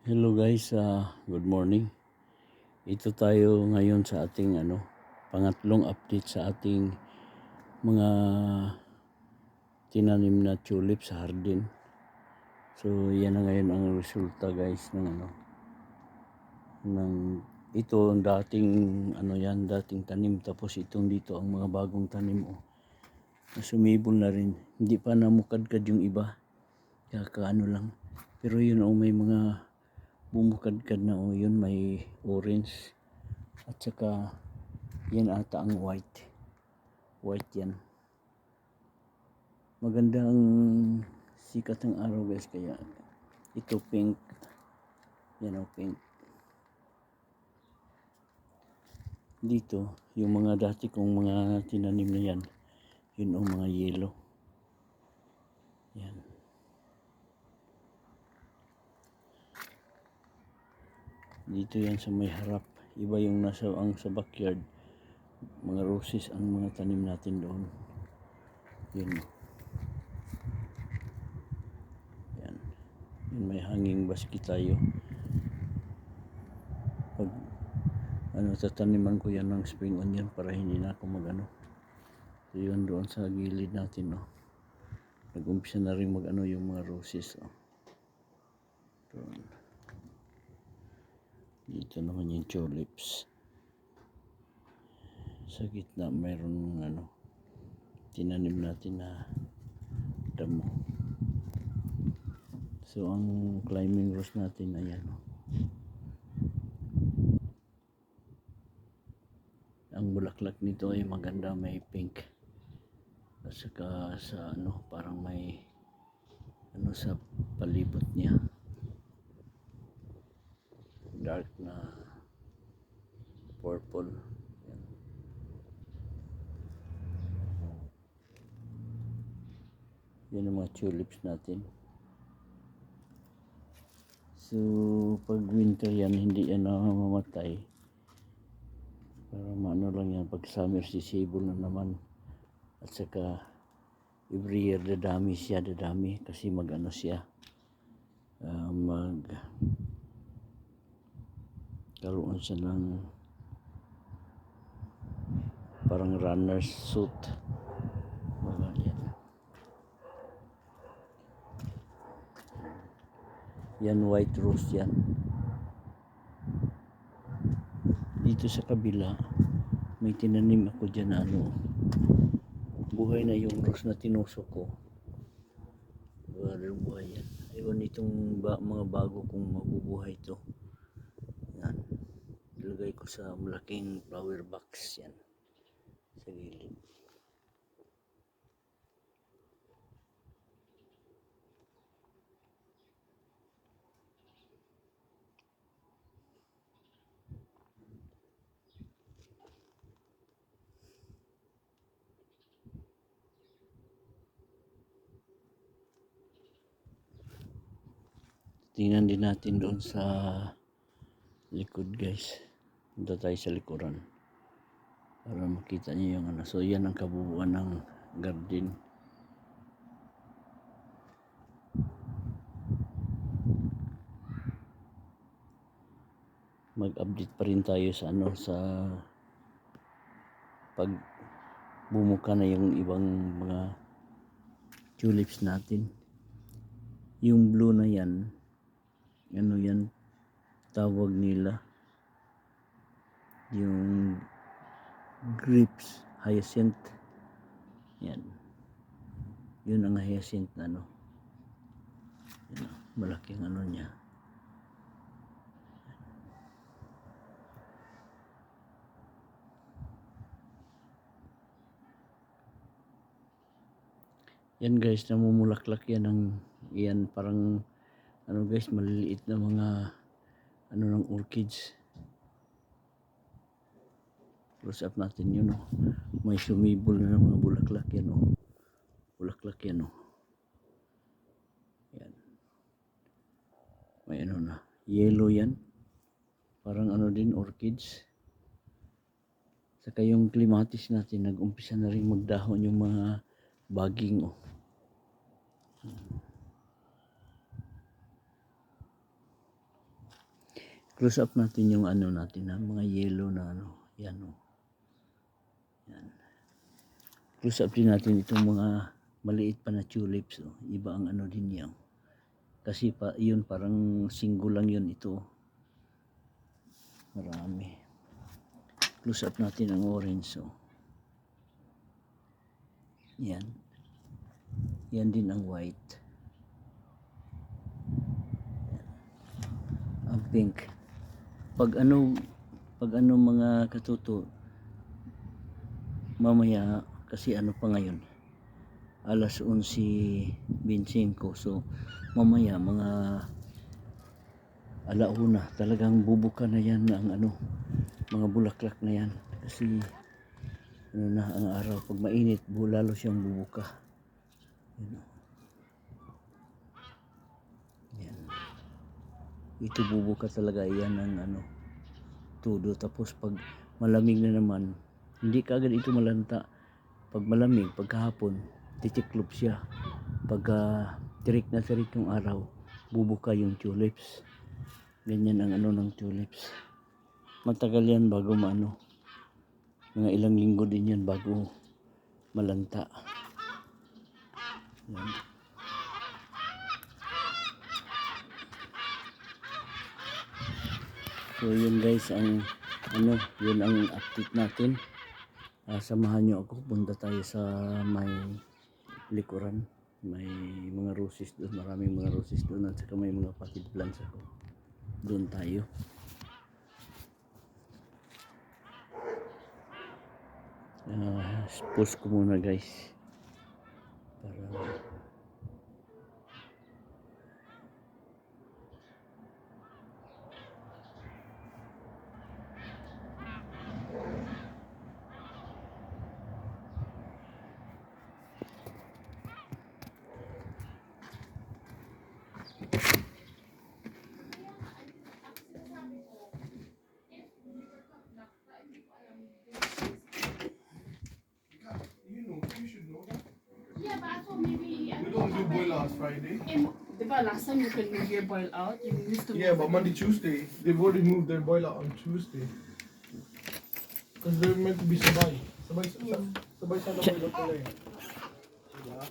Hello guys, good morning. Ito tayo ngayon sa ating pangatlong update sa ating mga tinanim na tulips sa hardin. So yan na ngayon ang resulta guys ng ito ang dating tanim, tapos itong dito ang mga bagong tanim sumibol na rin. Hindi pa namukadkad yung iba. Kakaano lang. Pero yun may mga bumukadkad na yun, may orange at saka yan ata ang white yan. Maganda ang sikat ng araw guys, kaya ito pink, yan pink. Dito yung mga dati kong mga tinanim na yan, yun mga yellow yan. Dito yan sa may harap, iba yung sa backyard, mga roses ang mga tanim natin doon. Yun yan, may hanging basket tayo. Pag tataniman ko yan ng spring onion para hindi na ako so yun doon sa gilid natin nag-umpisa na rin yung mga roses doon. Dito naman yung tulips. Sa gitna mayroon tinanim natin na damo. So ang climbing rose natin ayan ang bulaklak nito ay maganda, may pink at saka sa parang may sa palibot niya dark na purple. Yan ang mga tulips natin. So pag winter yan hindi yan mamamatay, pero lang yan. Pag summer sisibol na naman, at saka every year dadami kasi siya karoon siya ng parang runner's suit. Yan white rose yan. Dito sa kabila may tinanim ako dyan na buhay na yung rose na tinusok ko. Buhay yan. Ayun itong mga bago kong mabubuhay to. Yan. Ilagay ko sa malaking flower box yan sa gilid. Tingnan din natin doon sa likod guys. Punta tayo sa likuran para makita niyo yung so yan ang kabuuan ng garden. Mag-update pa rin tayo sa sa pag bumuka na yung ibang mga tulips natin. Yung blue na yan, yan tawag nila yung grapes hyacinth. Yan, yun ang hyacinth na yan, malaking niya. Yan guys, namumulaklak yan parang guys, maliliit na mga ng orchids. Close up natin yun may sumibol na mga bulaklak yan bulaklak yan yan, may na yellow yan, parang din orchids. Saka yung clematis natin nag-umpisa na rin magdahon yung mga baging Close up natin yung ano natin na mga yellow na ano. Yan o. Yan. Close up din natin itong mga maliit pa na tulips. Oh. Iba ang ano din yan. Kasi pa, yun parang single lang yun ito. Marami. Close up natin ang orange. Oh. Yan. Yan din ang white. Yan. Ang pink. Pag ano mga katuto, mamaya kasi ano pa ngayon, alas 11:25, so mamaya mga alauna talagang bubuka na yan ang ano, mga bulaklak na yan kasi ano na ang araw, pag mainit lalo siyang bubuka. Yan. Ito bubuka talaga yan ng ano, todo. Tapos pag malamig na naman, hindi kagad ito malanta. Pag malamig, pagkahapon, titiklop siya. Pag tirik na tirik yung araw, bubuka yung tulips. Ganyan ang ano ng tulips. Matagal yan bago maano. Mga ilang linggo din yan bago malanta. Yan. So yun guys, ang ano, yun ang update natin. Samahan nyo ako, punta tayo sa may likuran, may mga roses doon, maraming mga roses doon, at saka may mga potted plants ako. Doon tayo. Pause ko muna guys para boil last Friday. Last time you could move your boil out, you used to. Yeah, but Monday, Tuesday, they've already moved their boil out on Tuesday. Because they're meant to be sabay. Sabay sana boil out pala eh. Diba?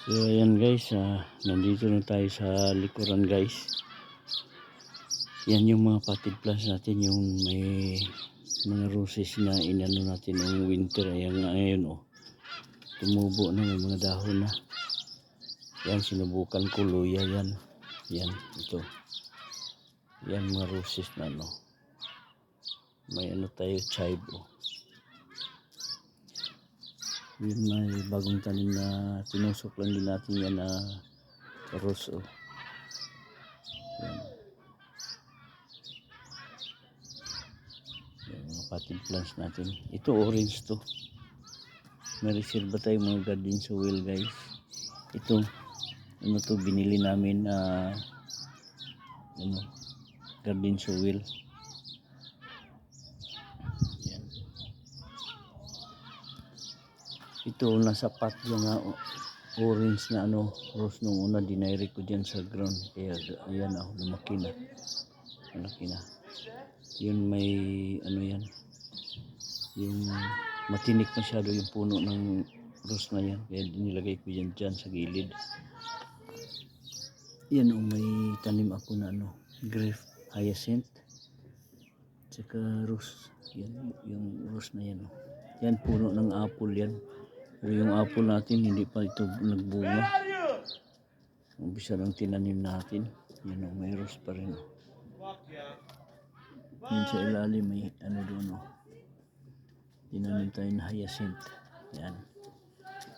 so ayan guys, nandito na tayo sa likuran guys. Yan yung mga potted plants natin, yung may mga roses na inano natin ng winter. Ayan ngayon oh, tumubo na, may mga dahon na. Yan, sinubukan ko luya yan. Yan, ito. Yan mga roses na ano. May ano tayo, chive oh. Yun, may bagong tanim na tinusok lang din natin yan na rose oh. Yan. Yan mga potted plants natin. Ito orange to. May reserva tayo mga garden soil guys. Ito ano to, binili namin ano, garden soil. Yan. Ito nasa pot yung orange na ano, rose nung una, dinairik ko dyan sa ground. Kaya ayan oh, lumaki na. Malaki na. Yun may ano yan, yung matinik masyado yung puno ng rose na yan, kaya nilagay ko yan dyan sa gilid. Yan oh, may tanim ako na ano, grape hyacinth tsaka rose. Yan yung rose na yan oh. Yan puno ng apple yan, pero yung apple natin hindi pa ito nagbunga. Umpisa lang tinanim natin. Yan oh, may rose pa rin oh. Yan sa ilalim may ano doon oh, tinanim tayo na hyacinth. Yan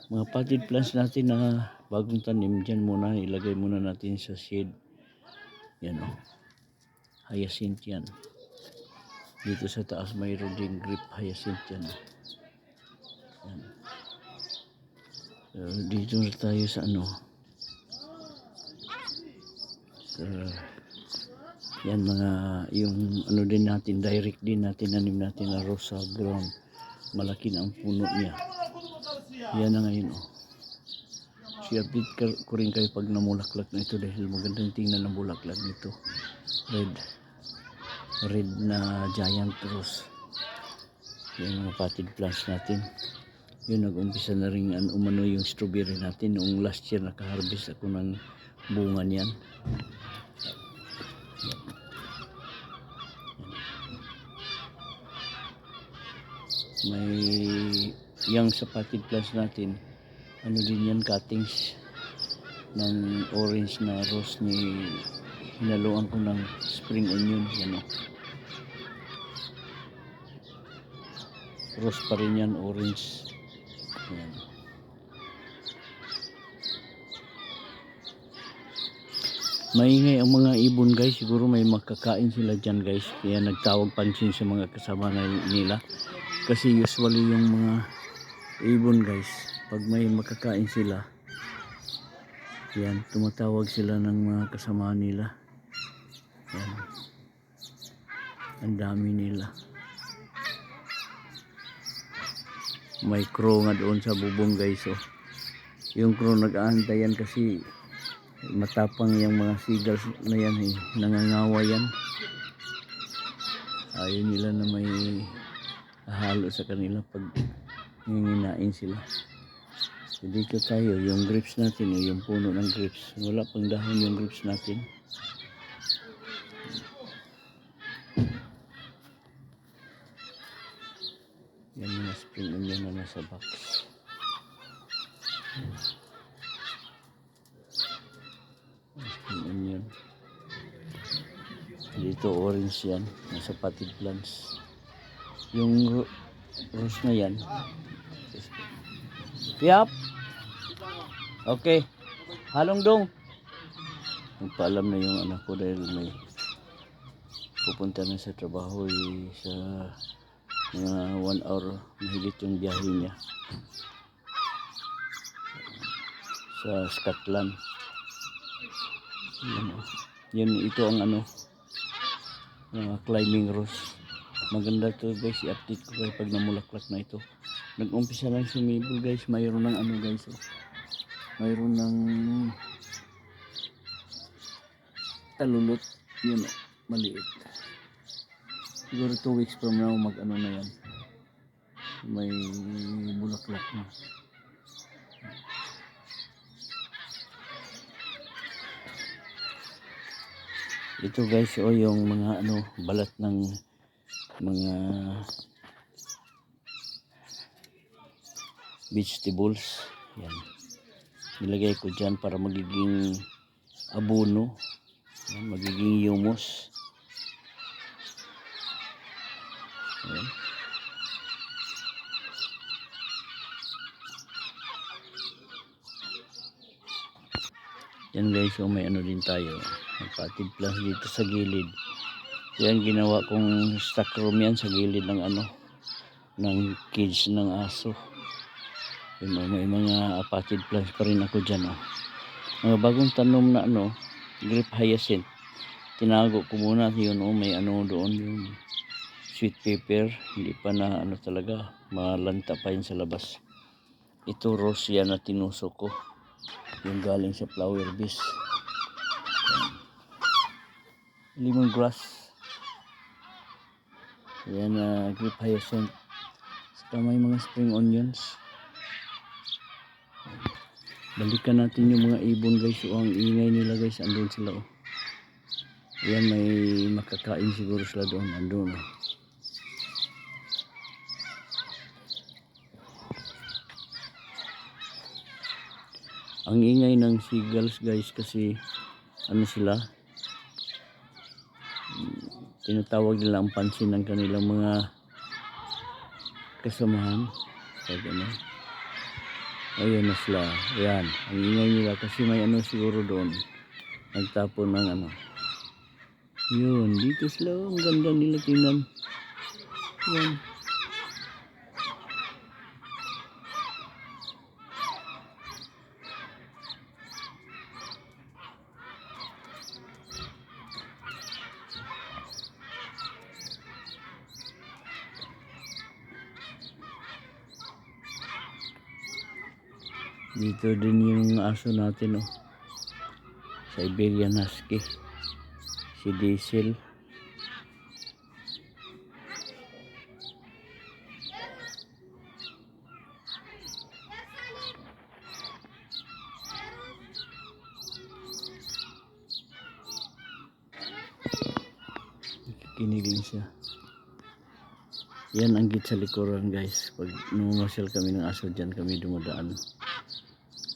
mga potted plants natin na bagong tanim, dyan muna ilagay muna natin sa shade. Yan oh, hyacinth yan. Dito sa taas mayroon din grape hyacinth yan oh. Yan. So, dito na tayo sa ano, sa yan mga yung ano din natin, direct din natin nanim natin na rose sa ground. Malaki na ang puno niya. Yan na ngayon oh. i-update ko rin kayo pag namulaklak na ito dahil magandang tingnan ang bulaklak nito. Red na giant rose. Yan mga potted plants natin. Yun, nag-umpisa na rin umano yung strawberry natin. Noong last year nakaharvest ako ng bunga niyan. May yung sa potted plants natin, ano din yan, cuttings ng orange na rose ni hinaluan ko ng spring onion. Yan o. Rose pa rin yan, orange. Yan. Maingay ang mga ibon guys, siguro may makakain sila dyan guys, kaya nagtawag pansin sa mga kasama nila. Kasi usually yung mga ibon guys, pag may makakain sila, yan, tumatawag sila ng mga kasama nila. Yan. Ang dami nila. May crow nga doon sa bubong guys. Oh. Yung crow nag-aantayan kasi matapang yung mga seagulls na yan. Nangangawa yan. Ayaw nila na may halo sa kanila pag nginginain sila. So dito tayo, yung grapes natin, yung puno ng grapes. Wala pang dahon yung grapes natin. Yan mga spring onion na nasa box. Spring onion. Dito orange yan, nasa potted plants. Yung rose na yan. Yap. Okay. Halong dong. Nagpaalam na yung anak ko dahil may pupunta na sa trabaho sa mga 1 hour mahigit yung biyahe niya sa Scotland. Yan, ito ang climbing rose. Maganda to guys, i-update ko kayo pag namulaklak na ito. Nag-umpisa lang sumibol guys, mayroon ng guys, mayroon ng talulot, yun maliit. Siguro 2 weeks from now na yan, may bulaklak na. Ito guys, yung mga balat ng mga vegetables. Yan, nilagay ko dyan para magiging abono. Yan, magiging humus. Yan. Yan guys, may din tayo, potted plants dito sa gilid. Yan, ginawa kong stock room yan sa gilid ng ng cage ng aso. Yun, may mga potted plants pa rin ako dyan. Mga bagong tanom na grape hyacinth. Tinago ko muna yun. May doon yung sweet pepper. Hindi pa na talaga. Malanta pa yun sa labas. Ito rose yan na tinusok ko. Yung galing sa flower base. Lemongrass. Yan grape hyacinth. Saka may mga spring onions. Balikan natin yung mga ibon guys. Ang ingay nila guys. Andun sila. Yan, may makakain siguro sila doon. Andun. Ang ingay ng seagulls guys kasi sila, tinatawag nila ang pansin ng kanilang mga kasamahan. Ayun na sila. Ayan, ang ingay nila kasi may siguro doon nagtapon ng yun, dito sila. Ang ganda nila tingnan. Yan. Dito din yung aso natin, oh. Siberian Husky. Si Diesel. Kinigin siya. Yan ang git sa likuran, guys. Pag numasyal kami ng aso dyan kami dumadaan.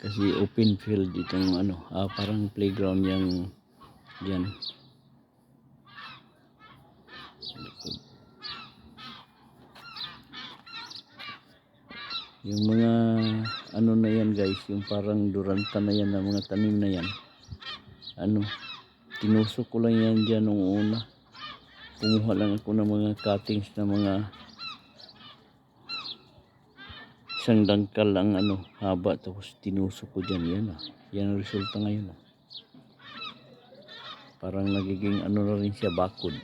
Kasi open field itong parang playground yang dyan. Yung mga na yan, guys, yung parang duranta na yan na mga tanim na yan. Tinusok ko lang yan dyan nung una. Kumuha lang ako ng mga cuttings na mga isang dangkal lang haba, tapos tinusok ko dyan. Yan ang resulta ngayon. Parang nagiging na rin siya, bakod.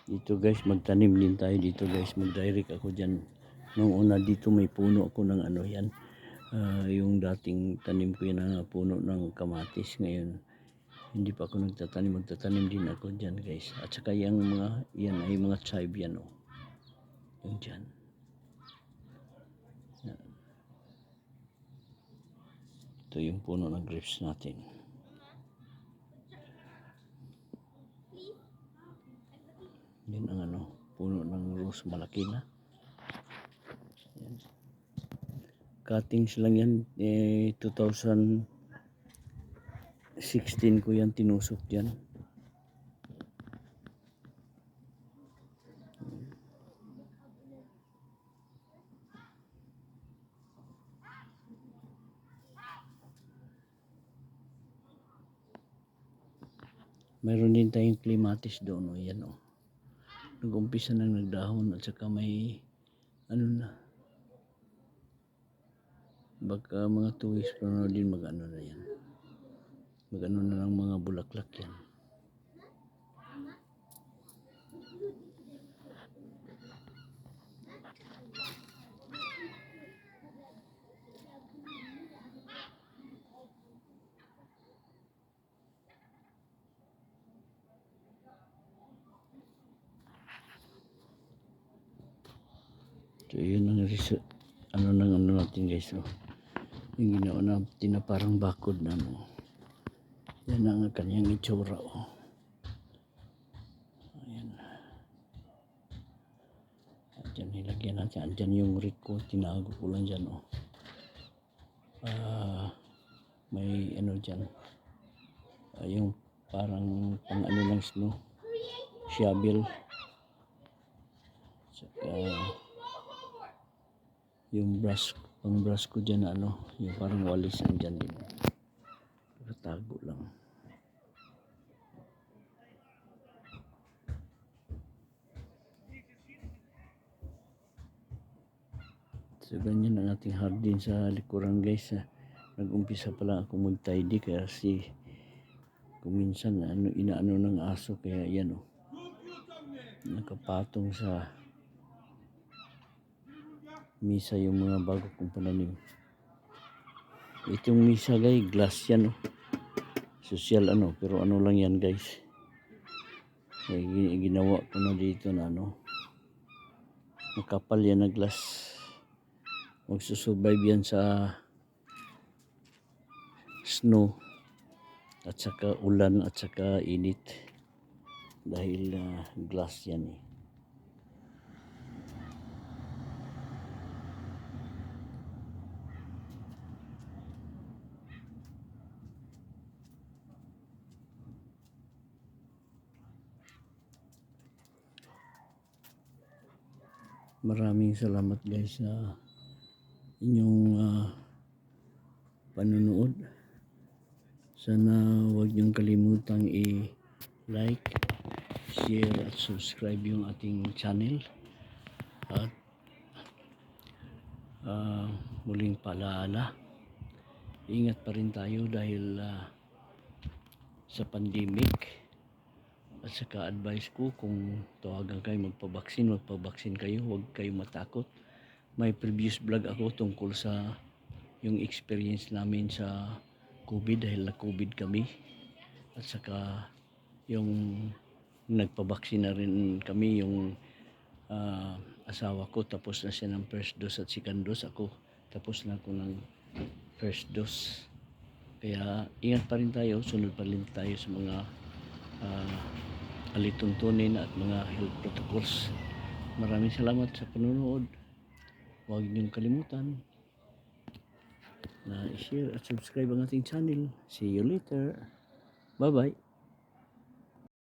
Dito, guys, magtanim din tayo dito, guys. Mag-direct ako dyan. Nung una dito may puno ako ng yan. Yung dating tanim ko yan na puno ng kamatis. Ngayon hindi pa ako nagtatanim. Magtatanim din ako dyan, guys. At saka yung yan ay mga chive yan, oh. Yung dyan. Yan. Ito yung puno ng grapes natin. Yan ang puno ng rose, malaki na. Yan. Cuttings lang yan, 2016 ko yan tinusok dyan. Mayroon din tayong clematis doon, yan, oh. Nag-umpisa nang nagdahon at saka may na. Baka mga 2 weeks pa na din na yan. Na ng mga bulaklak yan. So yun ang natin, guys, oh. Yung ginawa na tinaparang bakod na yan ang kanyang itsura, oh. Ayan. At dyan nilagyan natin. Andyan yung riko, tinago ko lang dyan, oh. May dyan, yung parang pang ng snow shovel, saka yung pang brush ko dyan yung parang walis andyan din, tago lang. So ganyan ang ating hardin sa likuran, guys. Nag-umpisa pa lang ako mag-tidy kasi kuminsan inaano ng aso, kaya yan, oh, nakapatong sa misa yung mga bago kong pananim. Itong misa, guys, glass yan, oh. Social pero lang yan, guys. Ginawa ko na dito na makapal yan na glass. Magsusurvive yan sa snow at saka ulan at saka init dahil glass yan, eh. Maraming salamat guys sa inyong panunood. Sana huwag niyong kalimutang i-like, share at subscribe yung ating channel. At muling paalala, ingat pa rin tayo dahil sa pandemic. At saka advice ko, kung tawagan kayo magpabaksin kayo, huwag kayo matakot. May previous vlog ako tungkol sa yung experience namin sa COVID dahil na-COVID kami. At saka yung nagpabaksin na rin kami, yung asawa ko tapos na siya ng first dose at second dose. Ako tapos na ako ng first dose. Kaya ingat pa rin tayo, sunod pa rin tayo sa mga alituntunin at mga health protocols. Maraming salamat sa panonood. Huwag niyong kalimutan na i-share at subscribe ang ating channel. See you later. Bye bye.